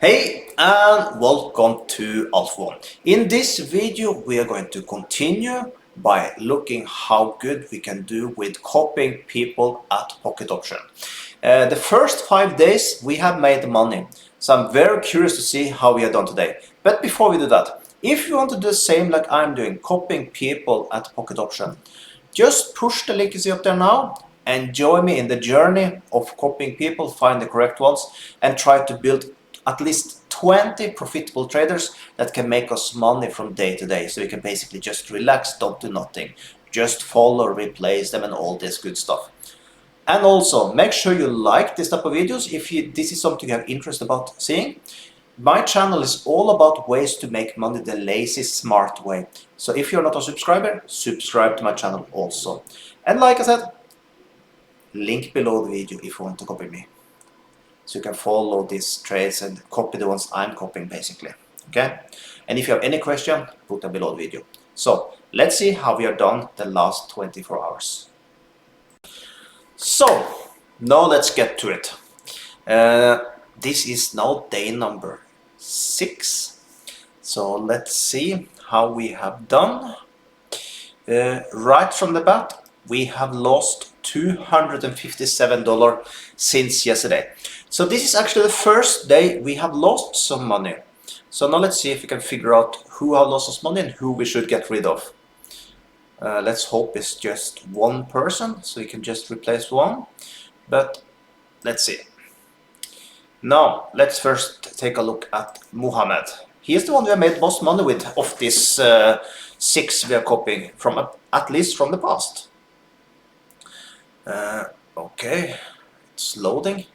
Hey and welcome to Alpha One. In this video we are going to continue by looking how good we can do with copying people at Pocket Option. The first 5 days we have made money, so I'm very curious to see how we have done today. But before we do that, if you want to do the same like I'm doing, copying people at Pocket Option, just push the link you see up there now and join me in the journey of copying people, find the correct ones, and try to build at least 20 profitable traders that can make us money from day to day. So we can basically just relax, don't do nothing, just follow, replace them and all this good stuff. And also make sure you like this type of videos if this is something you have interest about seeing. My channel is all about ways to make money the lazy, smart way. So if you're not a subscriber, subscribe to my channel also. And like I said, link below the video if you want to copy me. So you can follow these trades and copy the ones I'm copying basically. Okay? And if you have any question, put them below the video. So let's see how we are done the last 24 hours. So now let's get to it. This is now day number 6. So let's see how we have done. Right from the bat, we have lost $257 since yesterday. So this is actually the first day we have lost some money. So now let's see if we can figure out who have lost us money and who we should get rid of. Let's hope it's just one person, so we can just replace one. But let's see. Now let's first take a look at Muhammad. He is the one we have made most money with of this 6 we are copying from, at least from the past. Okay, it's loading.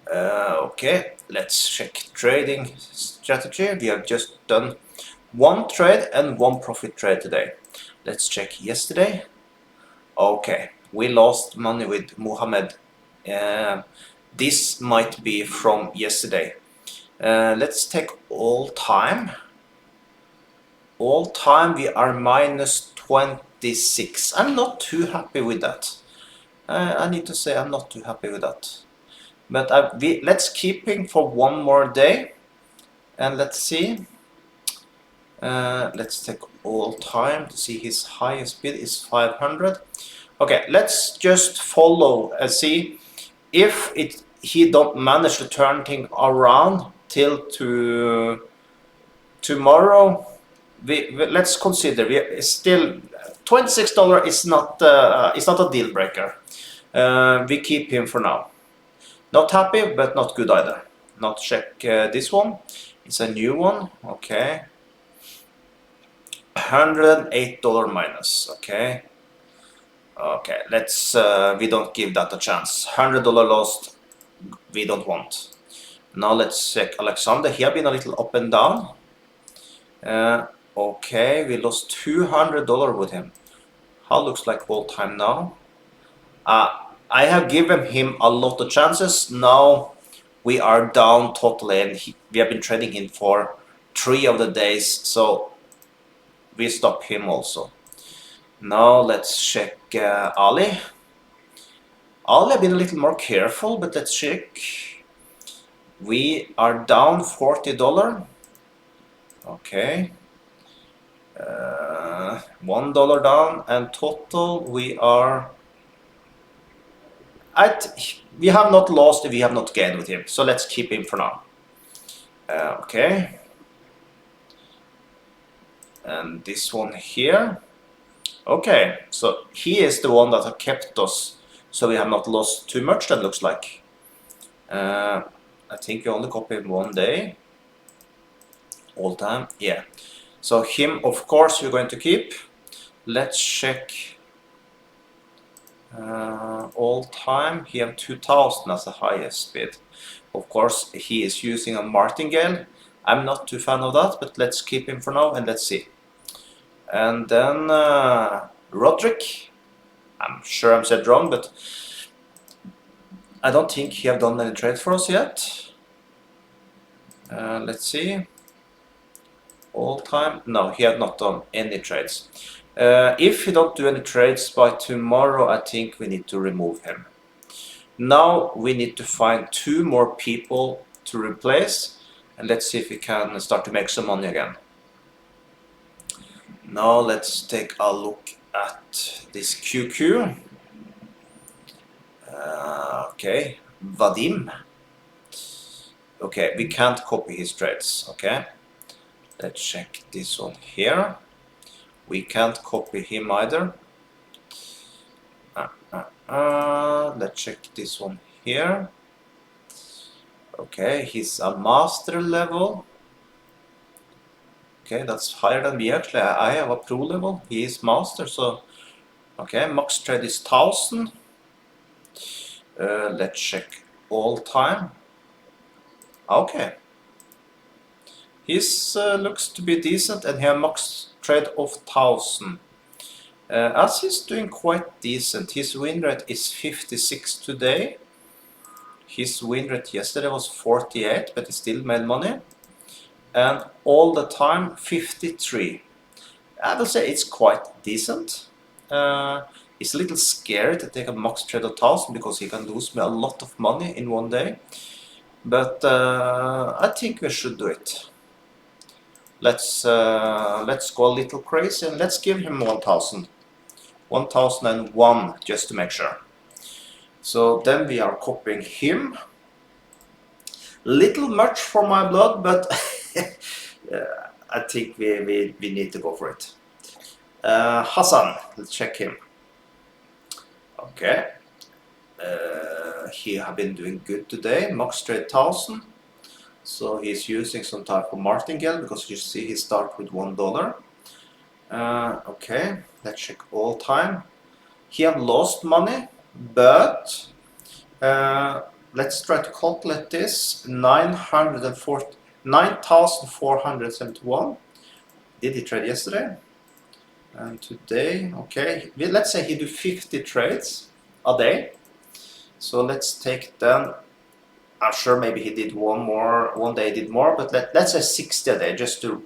Okay, let's check trading strategy. We have just done one trade and one profit trade today. Let's check yesterday. Okay, we lost money with Muhammad. This might be from yesterday. Let's take all time. All time we are minus 26. I'm not too happy with that. I need to say I'm not too happy with that. But let's keep him for one more day. And let's see. Let's take all time to see his highest bid is 500. Okay, let's just follow and see if he don't manage to turn things around till tomorrow. Let's consider we still $26 is not a deal breaker. We keep him for now. Not happy, but not good either. Not check this one. It's a new one. Okay. $108 minus. Okay. Okay. Let's. We don't give that a chance. $100 lost. We don't want. Now let's check Alexander. He have been a little up and down. Okay. We lost $200 with him. How looks like all time now? I have given him a lot of chances. Now we are down totally, and we have been trading him for 3 of the days, so we stop him also. Now let's check Ali. Ali have been a little more careful, but let's check. We are down $40. Okay. $1 down, and total we are. We have not lost, we have not gained with him, so let's keep him for now. Okay. And this one here. Okay, so he is the one that have kept us, so we have not lost too much, that looks like. I think we only copy him one day. All time, yeah. So him, of course, we're going to keep. Let's check. All time, he have 2000 as the highest bid. Of course, he is using a martingale. I'm not too fan of that, but let's keep him for now and let's see. And then Roderick. I'm sure I'm said wrong, but I don't think he have done any trade for us yet. Let's see. All time. No, he had not done any trades. If he don't do any trades by tomorrow, I think we need to remove him. Now we need to find 2 more people to replace, and let's see if we can start to make some money again. Now let's take a look at this QQ. Okay, Vadim. Okay, we can't copy his trades. Okay, let's check this one here. We can't copy him either. Let's check this one here. Okay, he's a master level. Okay, that's higher than me actually. I have a pro level. He is master, so okay, max trade is 1000. Let's check all time. Okay, his looks to be decent, and he has max trade of 1000. As he's doing quite decent. His win rate is 56 today. His win rate yesterday was 48, but he still made money. And all the time 53. I will say it's quite decent. He's a little scary to take a max trade of 1000 because he can lose me a lot of money in one day. But I think we should do it. Let's go a little crazy and let's give him 1000. 1001 just to make sure. So then we are copying him. Little much for my blood, but I think we need to go for it. Hassan, let's check him. Okay, he have been doing good today. Max trade 1000, so he's using some type of martingale because you see he start with $1. Okay, let's check all time. He have lost money, but let's try to calculate this. 9,471. Did he trade yesterday? And today, okay, let's say he do 50 trades a day. So let's take then, I'm sure maybe he did one day he did more, but let's say 60 a day just to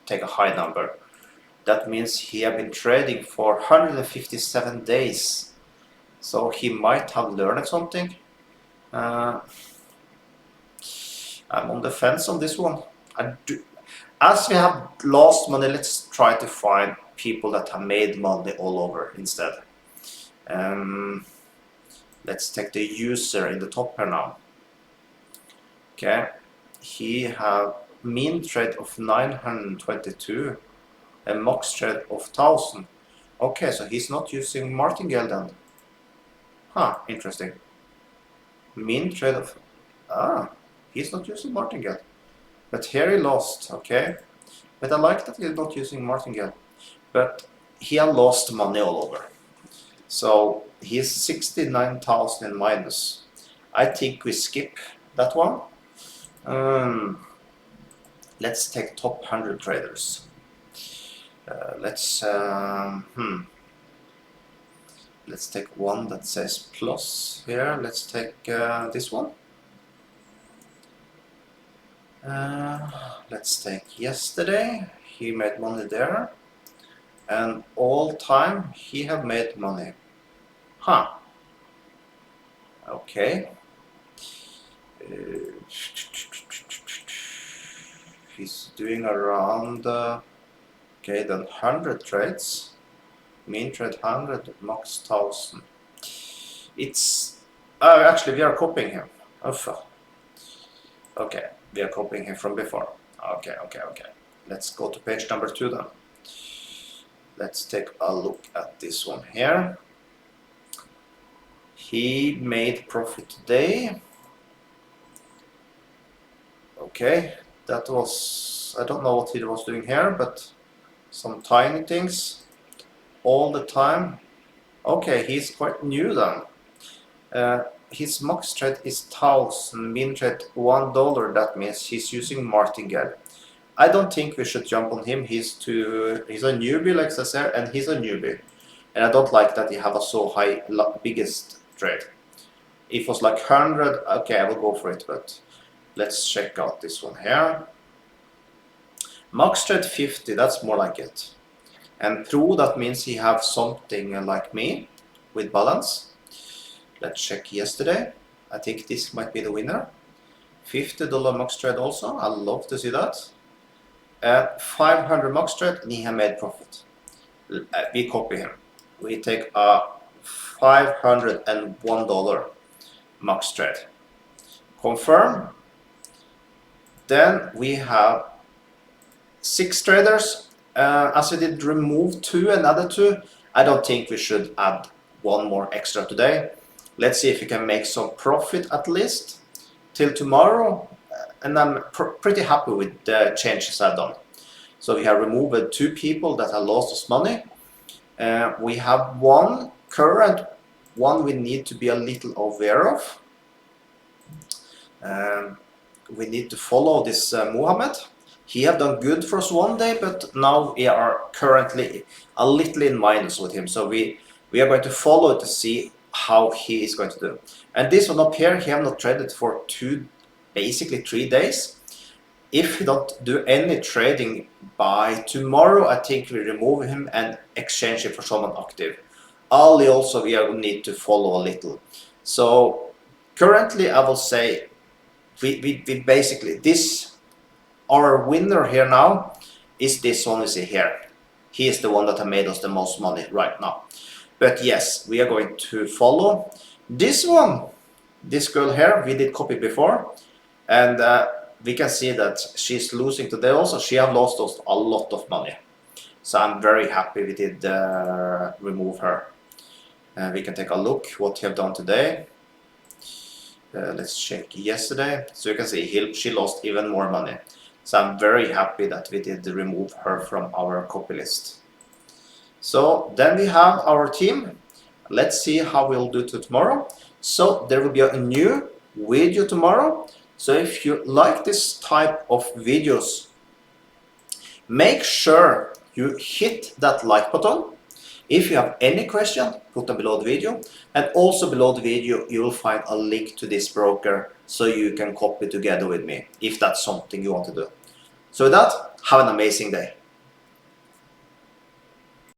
take a high number. That means he have been trading for 157 days. So he might have learned something. I'm on the fence on this one. As we have lost money, let's try to find people that have made money all over instead. Let's take the user in the top here now. Okay, he have mean trade of 922 and max trade of 1000. Okay, so he's not using martingale then. Huh, interesting. Mean trade of... he's not using martingale. But here he lost, okay. But I like that he's not using martingale. But he had lost money all over. So he's 69,000 in minus. I think we skip that one. Let's take top 100 traders. Let's take one that says plus here. Let's take this one. Let's take yesterday. He made money there. And all time he have made money. Huh. Okay. He's doing around okay, then 100 trades. Mean trade 100, max 1000. It's actually we are copying him. Okay, we are copying him from before. Okay. Let's go to page number 2 then. Let's take a look at this one here. He made profit today. Okay, that was, I don't know what he was doing here, but some tiny things all the time. Okay, he's quite new then. His max trade is 1000, mean trade $1. That means he's using martingale. I don't think we should jump on him. He's a newbie like Cesar, and he's a newbie. And I don't like that he have a so high biggest trade. If it was like 100, okay, I will go for it, but let's check out this one here. Max trade 50, that's more like it. And pro, that means he have something like me with balance. Let's check yesterday. I think this might be the winner. $50 max trade also. I love to see that. 500 max trade, and he has made profit. We copy him. We take a $501 max trade. Confirm. Then we have 6 traders. As we did remove 2 and added 2, I don't think we should add 1 more extra today. Let's see if we can make some profit at least till tomorrow. And I'm pretty happy with the changes I've done. So we have removed 2 people that have lost us money. We have 1 current, one we need to be a little aware of. We need to follow this Mohammed. He have done good for us one day, but now we are currently a little in minus with him. So we are going to follow to see how he is going to do. And this one up here, he have not traded for basically 3 days. If he don't do any trading by tomorrow, I think we remove him and exchange it for someone active. Ali also we need to follow a little. So currently I will say we basically, our winner here now is this one you see here. He is the one that has made us the most money right now. But yes, we are going to follow this one. This girl here, we did copy before, and we can see that she's losing today also. She has lost us a lot of money. So I'm very happy we did remove her. We can take a look what he have done today. Let's check yesterday. So you can see she lost even more money. So I'm very happy that we did remove her from our copy list. So then we have our team. Let's see how we'll do tomorrow. So there will be a new video tomorrow. So if you like this type of videos, make sure you hit that like button. If you have any question, put them below the video. And also below the video, you will find a link to this broker so you can copy together with me if that's something you want to do. So with that, have an amazing day.